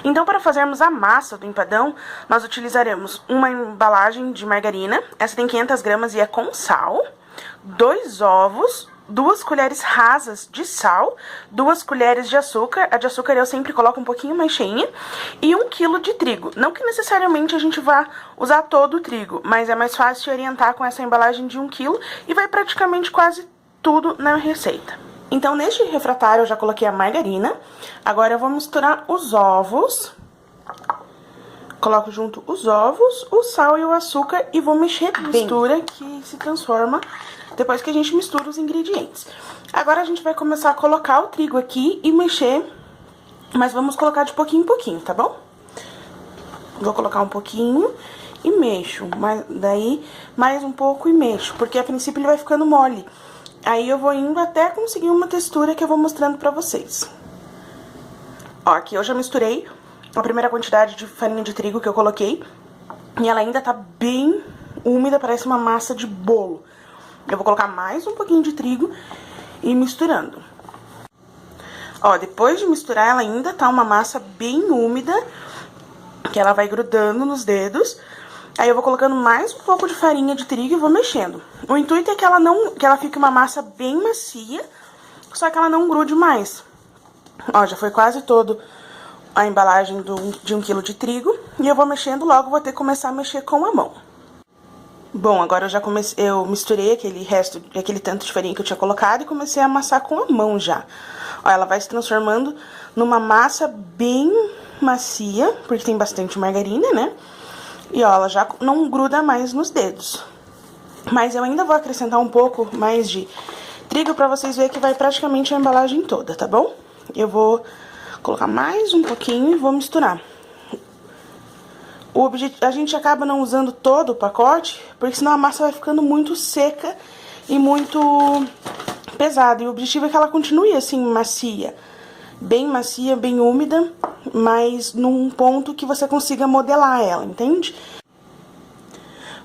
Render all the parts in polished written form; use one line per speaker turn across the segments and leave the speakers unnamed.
Então, para fazermos a massa do empadão, nós utilizaremos uma embalagem de margarina, essa tem 500 gramas e é com sal, 2 ovos, 2 colheres rasas de sal, 2 colheres de açúcar, a de açúcar eu sempre coloco um pouquinho mais cheinha, e 1 quilo de trigo. Não que necessariamente a gente vá usar todo o trigo, mas é mais fácil orientar com essa embalagem de 1 quilo e vai praticamente quase tudo na receita. Então, neste refratário eu já coloquei a margarina, agora eu vou misturar os ovos. Coloco junto os ovos, o sal e o açúcar e vou mexer bem. Mistura que se transforma depois que a gente mistura os ingredientes. Agora a gente vai começar a colocar o trigo aqui e mexer, mas vamos colocar de pouquinho em pouquinho, tá bom? Vou colocar um pouquinho e mexo, mas daí mais um pouco e mexo, porque a princípio ele vai ficando mole. Aí eu vou indo até conseguir uma textura que eu vou mostrando pra vocês. Ó, aqui eu já misturei a primeira quantidade de farinha de trigo que eu coloquei. E ela ainda tá bem úmida, parece uma massa de bolo. Eu vou colocar mais um pouquinho de trigo e ir misturando. Ó, depois de misturar, ela ainda tá uma massa bem úmida, que ela vai grudando nos dedos. Aí eu vou colocando mais um pouco de farinha de trigo e vou mexendo. O intuito é que ela fique uma massa bem macia, só que ela não grude mais. Ó, já foi quase todo a embalagem de 1 quilo de trigo. E eu vou mexendo, logo vou ter que começar a mexer com a mão. Bom, agora eu misturei aquele tanto de farinha que eu tinha colocado e comecei a amassar com a mão já. Ó, ela vai se transformando numa massa bem macia, porque tem bastante margarina, né? E ó, ela já não gruda mais nos dedos. Mas eu ainda vou acrescentar um pouco mais de trigo pra vocês verem que vai praticamente a embalagem toda, tá bom? Eu vou colocar mais um pouquinho e vou misturar. A gente acaba não usando todo o pacote, porque senão a massa vai ficando muito seca e muito pesada. E o objetivo é que ela continue assim, macia, bem úmida, mas num ponto que você consiga modelar ela, entende?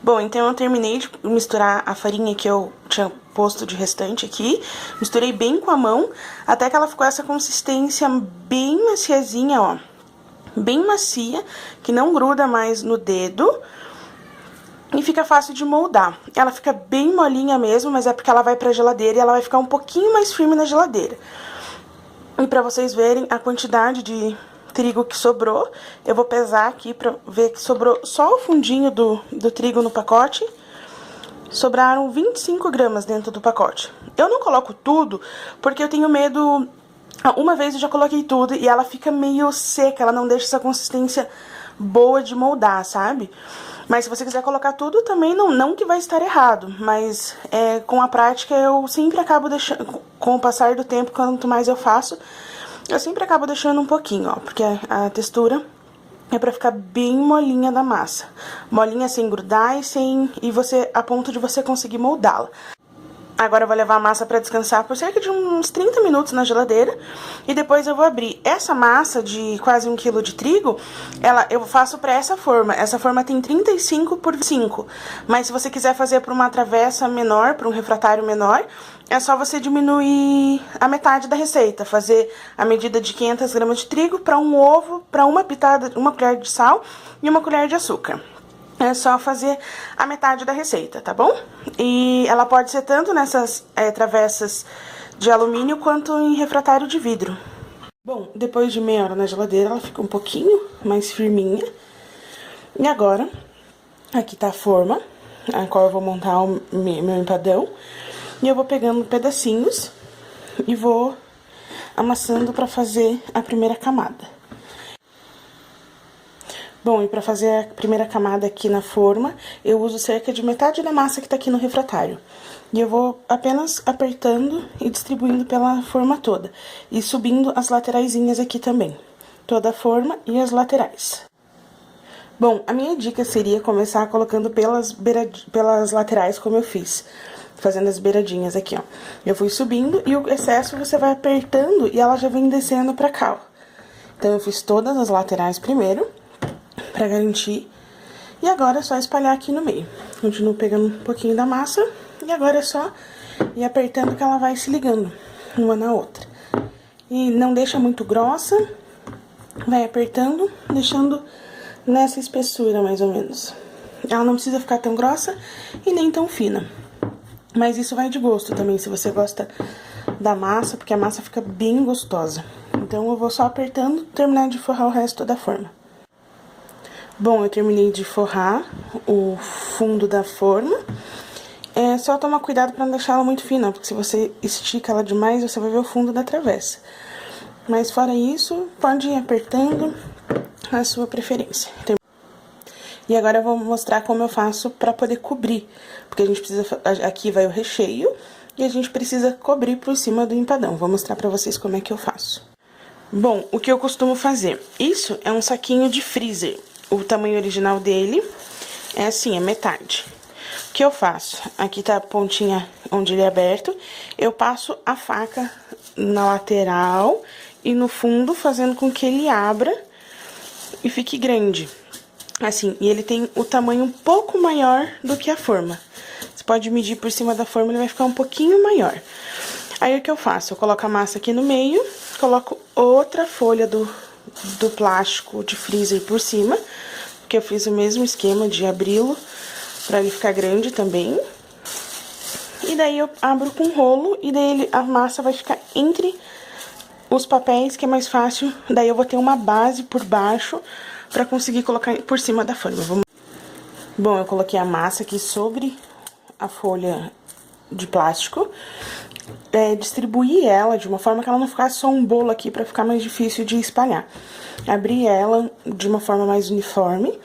Bom, então eu terminei de misturar a farinha que eu tinha posto de restante aqui. Misturei bem com a mão, até que ela ficou essa consistência bem maciazinha, ó. Bem macia, que não gruda mais no dedo. E fica fácil de moldar. Ela fica bem molinha mesmo, mas é porque ela vai pra geladeira e ela vai ficar um pouquinho mais firme na geladeira. E pra vocês verem a quantidade de trigo que sobrou, eu vou pesar aqui pra ver que sobrou só o fundinho do trigo no pacote. Sobraram 25 gramas dentro do pacote. Eu não coloco tudo, porque eu tenho medo... Uma vez eu já coloquei tudo e ela fica meio seca, ela não deixa essa consistência boa de moldar, sabe? Mas se você quiser colocar tudo também, não que vai estar errado, mas com a prática eu sempre acabo deixando, com o passar do tempo, quanto mais eu faço, eu sempre acabo deixando um pouquinho, ó, porque a textura é pra ficar bem molinha da massa. Molinha sem grudar a ponto de você conseguir moldá-la. Agora eu vou levar a massa pra descansar por cerca de uns 30 minutos na geladeira. E depois eu vou abrir. Essa massa de quase 1 quilo de trigo, eu faço pra essa forma. Essa forma tem 35 por 5. Mas se você quiser fazer pra uma travessa menor, pra um refratário menor, é só você diminuir a metade da receita. Fazer a medida de 500 gramas de trigo pra um ovo, pra uma colher de sal e 1 colher de açúcar. É só fazer a metade da receita, tá bom? E ela pode ser tanto nessas travessas de alumínio quanto em refratário de vidro. Bom, depois de meia hora na geladeira, ela fica um pouquinho mais firminha. E agora, aqui tá a forma, a qual eu vou montar o meu empadão. E eu vou pegando pedacinhos e vou amassando pra fazer a primeira camada. Bom, e pra fazer a primeira camada aqui na forma, eu uso cerca de metade da massa que tá aqui no refratário. E eu vou apenas apertando e distribuindo pela forma toda. E subindo as lateraisinhas aqui também. Toda a forma e as laterais. Bom, a minha dica seria começar colocando pelas laterais, como eu fiz. Fazendo as beiradinhas aqui, ó. Eu fui subindo e o excesso você vai apertando e ela já vem descendo pra cá, ó. Então, eu fiz todas as laterais primeiro, pra garantir. E agora é só espalhar aqui no meio. Continuo pegando um pouquinho da massa. E agora é só ir apertando que ela vai se ligando uma na outra. E não deixa muito grossa, Vai apertando, deixando nessa espessura, mais ou menos. Ela não precisa ficar tão grossa e nem tão fina. Mas isso vai de gosto também, se você gosta da massa, porque a massa fica bem gostosa. Então, eu vou só apertando, terminar de forrar o resto da forma. Bom, eu terminei de forrar o fundo da forma. É só tomar cuidado pra não deixar ela muito fina, porque se você estica ela demais, você vai ver o fundo da travessa. Mas fora isso, pode ir apertando a sua preferência. E agora eu vou mostrar como eu faço pra poder cobrir, porque a gente precisa, aqui vai o recheio, e a gente precisa cobrir por cima do empadão. Vou mostrar pra vocês como é que eu faço. Bom, o que eu costumo fazer? Isso é um saquinho de freezer. O tamanho original dele é assim, é metade. O que eu faço? Aqui tá a pontinha onde ele é aberto. Eu passo a faca na lateral e no fundo, fazendo com que ele abra e fique grande. Assim, e ele tem o tamanho um pouco maior do que a forma. Você pode medir por cima da forma, ele vai ficar um pouquinho maior. Aí, o que eu faço? Eu coloco a massa aqui no meio, coloco outra folha do plástico de freezer por cima, porque eu fiz o mesmo esquema de abri-lo pra ele ficar grande também. E daí, eu abro com rolo, e daí a massa vai ficar entre os papéis, que é mais fácil. Daí, eu vou ter uma base por baixo pra conseguir colocar por cima da forma. Bom, eu coloquei a massa aqui sobre a folha de plástico. Distribuir ela de uma forma que ela não ficasse só um bolo aqui, pra ficar mais difícil de espalhar. Abrir ela de uma forma mais uniforme.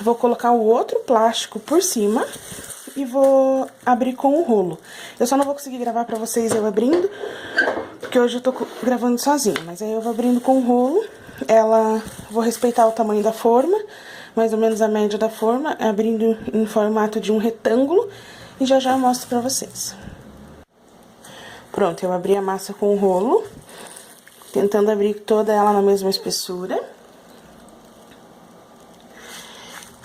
Vou colocar o outro plástico por cima e vou abrir com o rolo. Eu só não vou conseguir gravar pra vocês eu abrindo, porque hoje eu tô gravando sozinha. Mas aí eu vou abrindo com o rolo. Vou respeitar o tamanho da forma, mais ou menos a média da forma, abrindo em formato de um retângulo, e já já eu mostro pra vocês. Pronto, eu abri a massa com o rolo, tentando abrir toda ela na mesma espessura.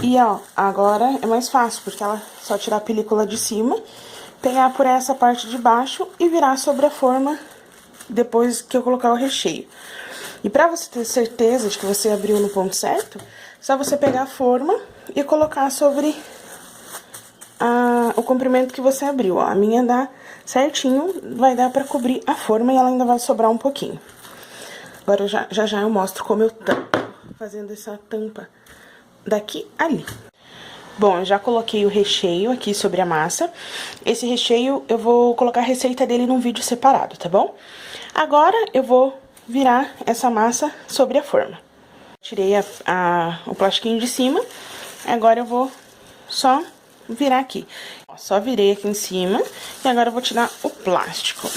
E, ó, agora é mais fácil, porque ela só tirar a película de cima, pegar por essa parte de baixo e virar sobre a forma depois que eu colocar o recheio. E pra você ter certeza de que você abriu no ponto certo, só você pegar a forma e colocar sobre o comprimento que você abriu, ó. A minha dá certinho, vai dar pra cobrir a forma e ela ainda vai sobrar um pouquinho. Agora, já eu mostro como eu tampo, fazendo essa tampa daqui ali. Bom, eu já coloquei o recheio aqui sobre a massa. Esse recheio, eu vou colocar a receita dele num vídeo separado, tá bom? Agora, eu vou virar essa massa sobre a forma. Tirei o plastiquinho de cima, agora eu vou só virar aqui. Ó, só virei aqui em cima e agora eu vou tirar o plástico.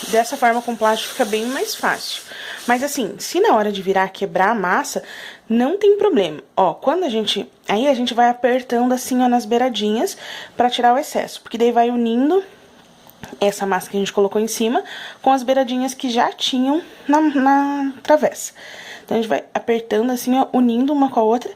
Dessa forma, com plástico fica bem mais fácil. Mas assim, se na hora de virar quebrar a massa, não tem problema. Ó, aí a gente vai apertando assim, ó, nas beiradinhas pra tirar o excesso, porque daí vai unindo essa massa que a gente colocou em cima com as beiradinhas que já tinham na travessa. Então, a gente vai apertando assim, ó, unindo uma com a outra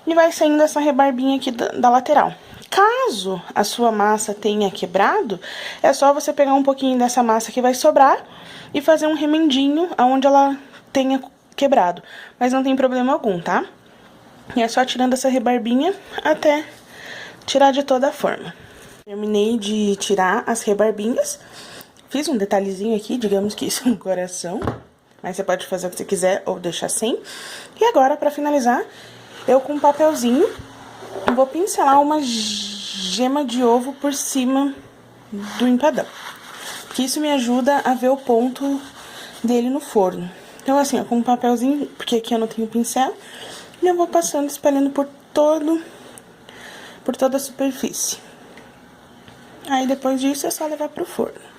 e vai saindo essa rebarbinha aqui da lateral. Caso a sua massa tenha quebrado, é só você pegar um pouquinho dessa massa que vai sobrar e fazer um remendinho aonde ela tenha quebrado. Mas não tem problema algum, tá? E é só tirando essa rebarbinha até tirar de toda a forma. Terminei de tirar as rebarbinhas. Fiz um detalhezinho aqui, digamos que isso é um coração. Mas você pode fazer o que você quiser ou deixar sem. E agora, pra finalizar, eu com um papelzinho vou pincelar uma gema de ovo por cima do empadão. Que isso me ajuda a ver o ponto dele no forno. Então, assim, ó, com um papelzinho, porque aqui eu não tenho pincel, e eu vou passando, espalhando por toda a superfície. Aí, depois disso, é só levar pro forno.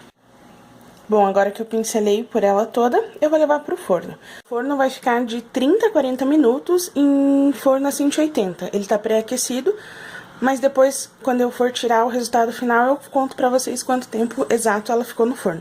Bom, agora que eu pincelei por ela toda, eu vou levar pro forno. O forno vai ficar de 30 a 40 minutos em forno a 180. Ele tá pré-aquecido, mas depois, quando eu for tirar o resultado final, eu conto pra vocês quanto tempo exato ela ficou no forno.